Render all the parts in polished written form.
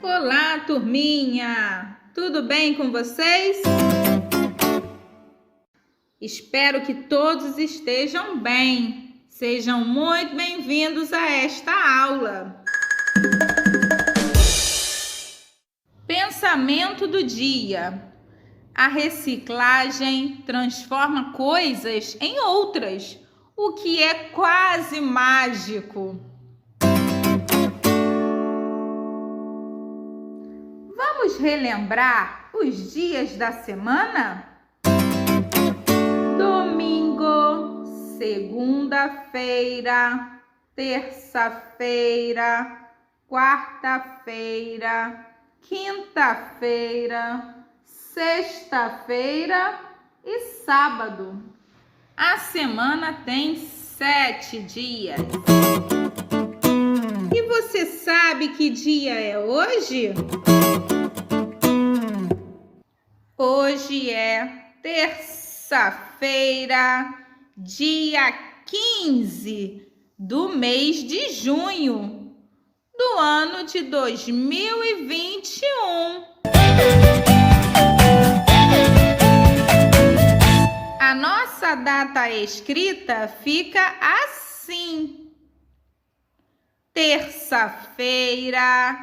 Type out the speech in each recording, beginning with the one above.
Olá, turminha! Tudo bem com vocês? Espero que todos estejam bem. Sejam muito bem-vindos a esta aula. Pensamento do dia. A reciclagem transforma coisas em outras, o que é quase mágico. Vamos relembrar os dias da semana? Domingo, segunda-feira, terça-feira, quarta-feira, quinta-feira, sexta-feira e sábado. A semana tem 7 dias. E você sabe que dia é hoje? Hoje é terça-feira, dia 15 do mês de junho do ano de 2021. A nossa data escrita fica assim: terça-feira,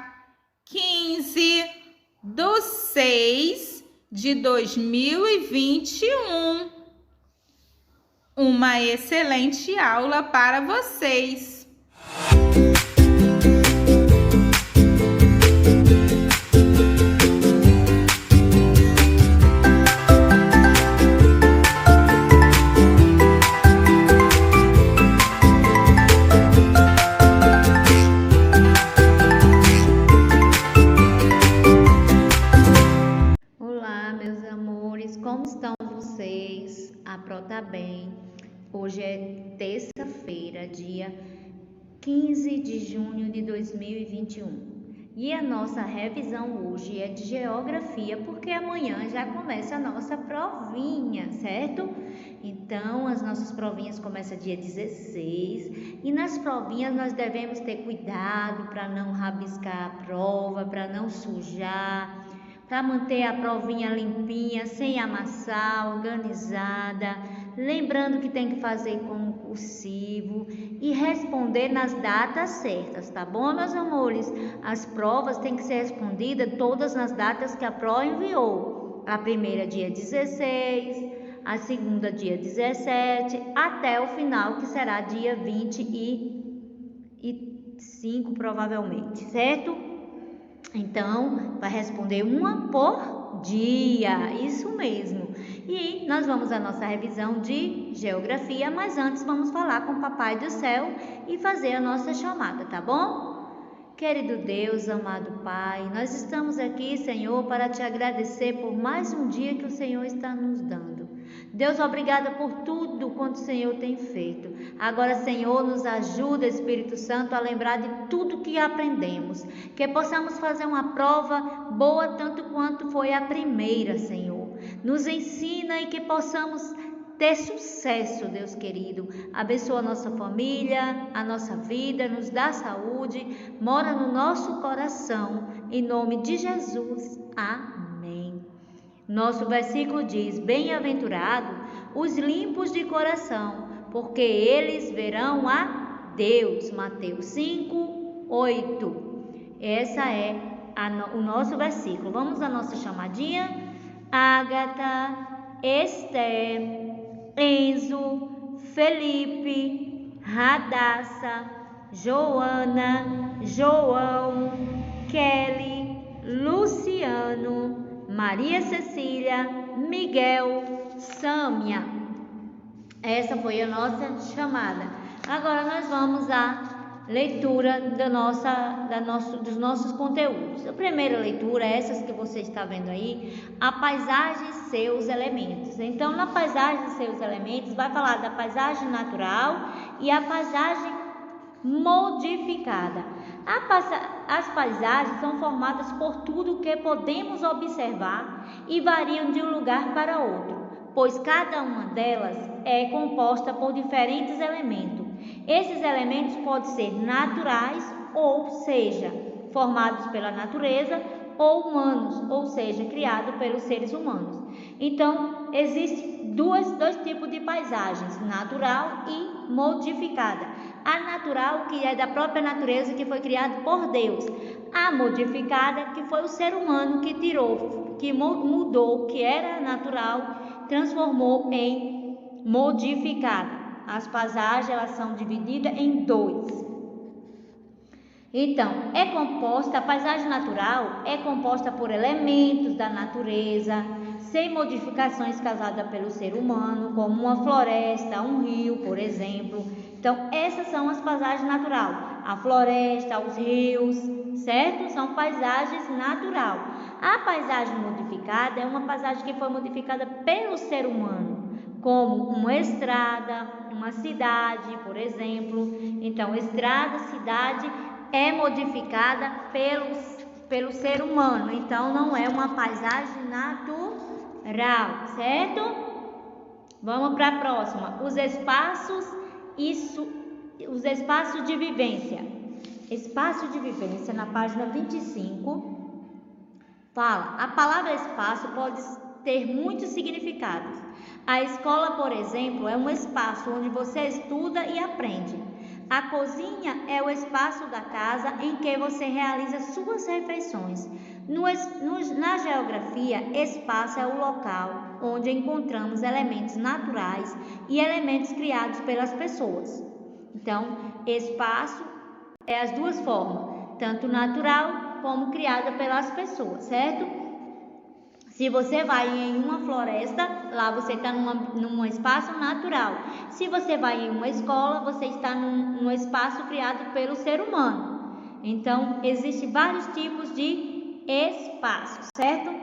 15/6/2021. Uma excelente aula para vocês. Como estão vocês? A Pro tá bem. Hoje é terça-feira, dia 15 de junho de 2021. E a nossa revisão hoje é de geografia, porque amanhã já começa a nossa provinha, certo? Então, as nossas provinhas começam dia 16 e nas provinhas nós devemos ter cuidado para não rabiscar a prova, para não sujar, para manter a provinha limpinha, sem amassar, organizada, lembrando que tem que fazer com o cursivo e responder nas datas certas, tá bom, meus amores? As provas têm que ser respondidas todas nas datas que a Pro enviou. A primeira dia 16, a segunda dia 17, até o final, que será dia 25, provavelmente, certo? Então, vai responder uma por dia, isso mesmo. E nós vamos à nossa revisão de geografia, mas antes vamos falar com o Papai do Céu e fazer a nossa chamada, tá bom? Querido Deus, amado Pai, nós estamos aqui, Senhor, para te agradecer por mais um dia que o Senhor está nos dando. Deus, obrigada por tudo quanto o Senhor tem feito. Agora, Senhor, nos ajuda, Espírito Santo, a lembrar de tudo que aprendemos. Que possamos fazer uma prova boa tanto quanto foi a primeira, Senhor. Nos ensina e que possamos ter sucesso, Deus querido. Abençoa a nossa família, a nossa vida, nos dá saúde, mora no nosso coração. Em nome de Jesus. Amém. Nosso versículo diz: bem-aventurado os limpos de coração, porque eles verão a Deus. Mateus 5:8. Essa é o nosso versículo. Vamos à nossa chamadinha? Agatha, Esther, Enzo, Felipe, Radassa, Joana, João, Kelly, Luciano, Maria Cecília, Miguel, Sâmia. Essa foi a nossa chamada. Agora nós vamos à leitura dos nossos conteúdos. A primeira leitura é essas que você está vendo aí, a paisagem e seus elementos. Então, na paisagem e seus elementos, vai falar da paisagem natural e a paisagem modificada. As paisagens são formadas por tudo que podemos observar e variam de um lugar para outro, pois cada uma delas é composta por diferentes elementos. Esses elementos podem ser naturais, ou seja, formados pela natureza, ou humanos, ou seja, criados pelos seres humanos. Então, existem dois tipos de paisagens, natural e modificada. A natural, que é da própria natureza, que foi criada por Deus. A modificada, que foi o ser humano que tirou, que mudou, que era natural, transformou em modificada. As paisagens, elas são divididas em dois. Então, a paisagem natural é composta por elementos da natureza, sem modificações causadas pelo ser humano, como uma floresta, um rio, por exemplo. Então, essas são as paisagens naturais. A floresta, os rios, certo? São paisagens naturais. A paisagem modificada é uma paisagem que foi modificada pelo ser humano, como uma estrada, uma cidade, por exemplo. Então, estrada, cidade é modificada pelo ser humano, então não é uma paisagem natural, certo? Vamos para a próxima. Os espaços de vivência. Espaço de vivência, na página 25, fala: a palavra espaço pode ter muitos significados. A escola, por exemplo, é um espaço onde você estuda e aprende. A cozinha é o espaço da casa em que você realiza suas refeições. Na geografia, espaço é o local onde encontramos elementos naturais e elementos criados pelas pessoas. Então, espaço é as duas formas, tanto natural como criada pelas pessoas, certo? Se você vai em uma floresta, lá você está num espaço natural. Se você vai em uma escola, você está num espaço criado pelo ser humano. Então, existem vários tipos de espaços, certo?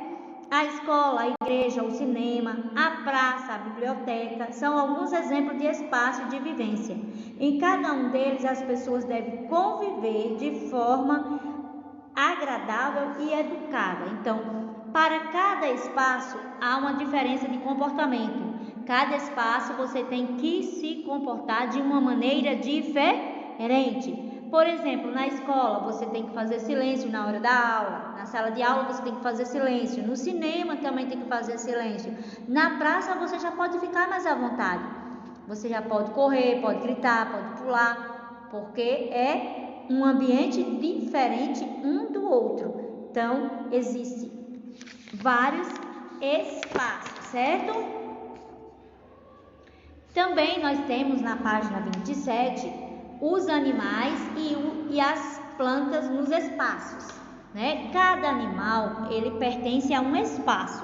A escola, a igreja, o cinema, a praça, a biblioteca, são alguns exemplos de espaço de vivência. Em cada um deles, as pessoas devem conviver de forma agradável e educada. Então, para cada espaço há uma diferença de comportamento. Cada espaço você tem que se comportar de uma maneira diferente. Por exemplo, na escola você tem que fazer silêncio na hora da aula. Na sala de aula você tem que fazer silêncio. No cinema também tem que fazer silêncio. Na praça você já pode ficar mais à vontade. Você já pode correr, pode gritar, pode pular, porque é um ambiente diferente um do outro. Então, existe vários espaços, certo? Também nós temos na página 27 os animais e as plantas nos espaços, né? Cada animal, ele pertence a um espaço.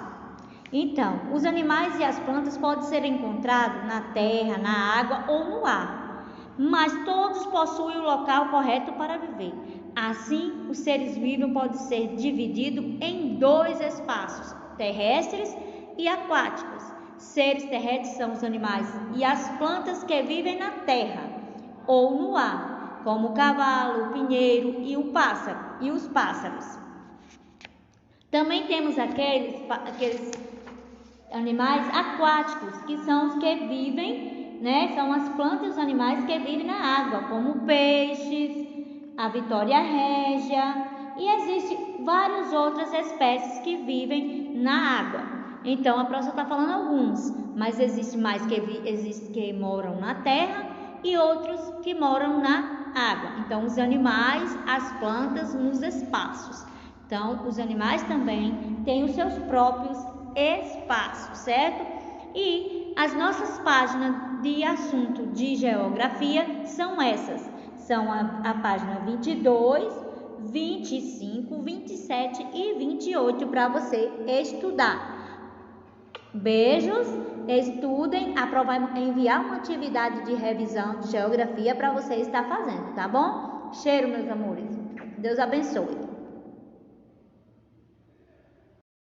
Então, os animais e as plantas podem ser encontrados na terra, na água ou no ar, mas todos possuem o local correto para viver. Assim, os seres vivos podem ser divididos em dois espaços, terrestres e aquáticos. Seres terrestres são os animais e as plantas que vivem na terra ou no ar, como o cavalo, o pinheiro e os pássaros. Também temos aqueles animais aquáticos, que são os que vivem, né? São as plantas e os animais que vivem na água, como peixes, a Vitória Régia, e existem várias outras espécies que vivem na água. Então, a professora está falando alguns, mas existem mais que moram na terra e outros que moram na água. Então, os animais, as plantas nos espaços. Então, os animais também têm os seus próprios espaços, certo? E as nossas páginas de assunto de geografia são essas. São a página 22, 25, 27 e 28 para você estudar. Beijos, estudem, enviar uma atividade de revisão de geografia para você estar fazendo, tá bom? Cheiro, meus amores. Deus abençoe.